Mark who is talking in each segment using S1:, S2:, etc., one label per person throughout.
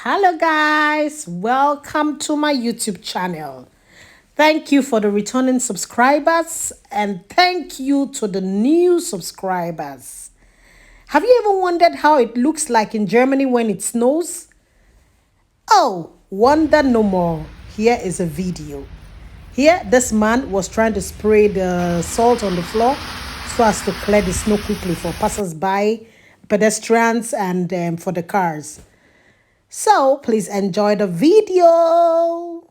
S1: Hello, guys. Welcome to my YouTube channel. Thank you for the returning subscribers and thank you to the new subscribers. Have you ever wondered how it looks like in Germany when it snows? Oh, wonder no more. Here is a video. Here, this man was trying to spray the salt on the floor so as to clear the snow quickly for passers-by, pedestrians, and for the cars. So please enjoy the video.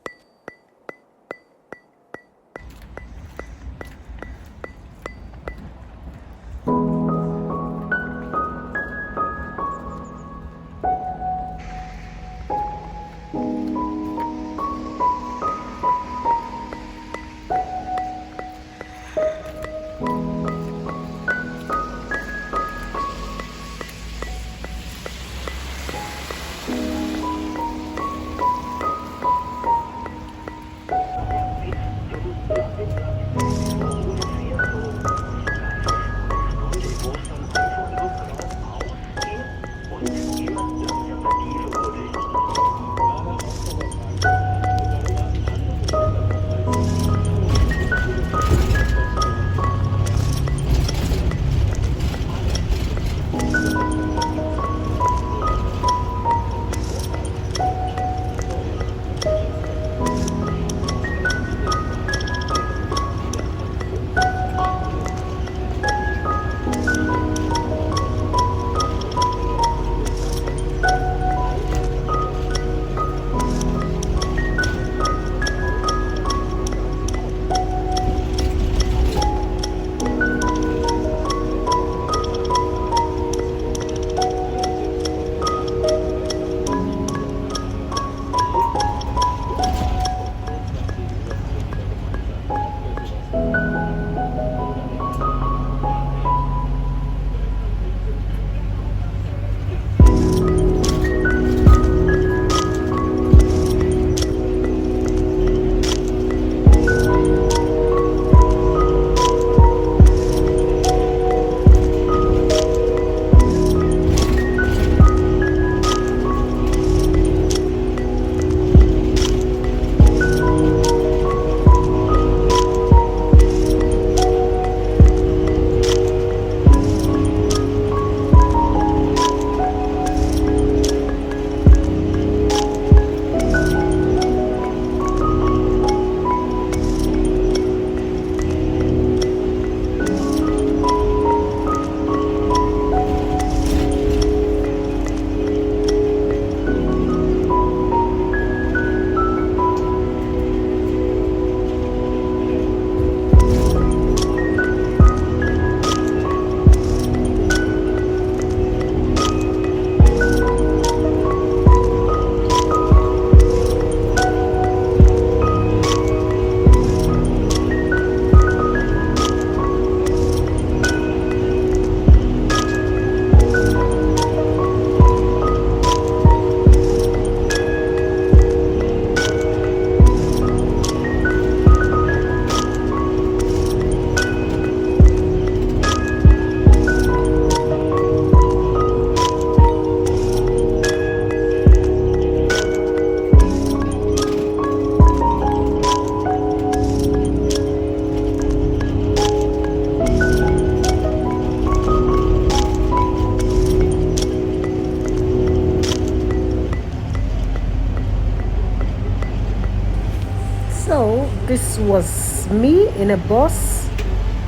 S1: So this was me in a bus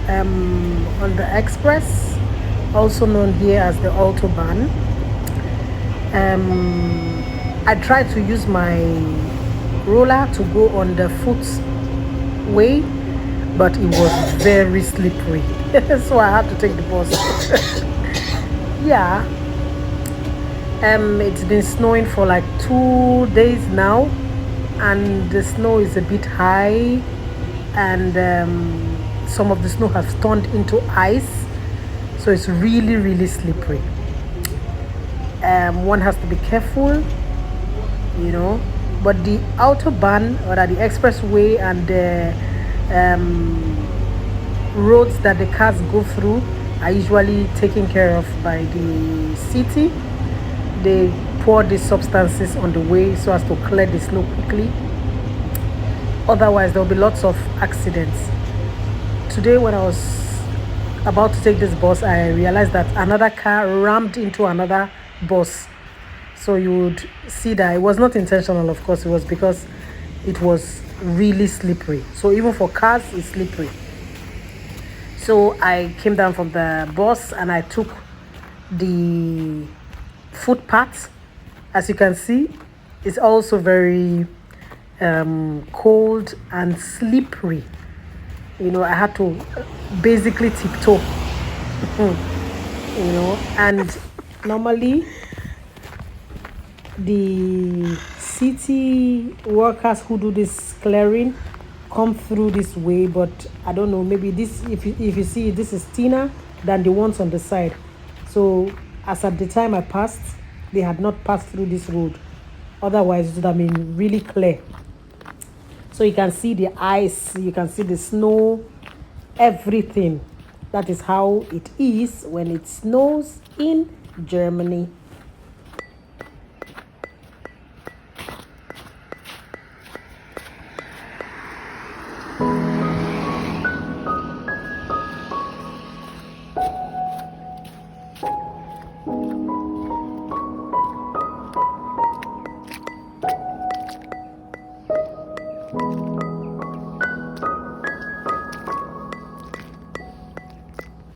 S1: on the express, also known here as the Autobahn. I tried to use my roller to go on the footway, but it was very slippery, so I had to take the bus. Yeah, it's been snowing for like 2 days now, and the snow is a bit high, and some of the snow has turned into ice, so it's really slippery. One has to be careful, you know. But the autobahn, or the expressway, and the roads that the cars go through are usually taken care of by the city. They pour these substances on the way so as to clear the snow quickly. Otherwise, there will be lots of accidents. Today, when I was about to take this bus, I realized that another car rammed into another bus. So you would see that it was not intentional, of course. It was because it was really slippery. So even for cars, it's slippery. So I came down from the bus and I took the footpath. As you can see, it's also very cold and slippery. I had to basically tiptoe, and normally the city workers who do this clearing come through this way, but I don't know, maybe this, if you see, this is thinner than the ones on the side. So as at the time I passed, they had not passed through this road. Otherwise it would have been really clear. So you can see the ice, you can see the snow, everything. That is how it is when it snows in Germany.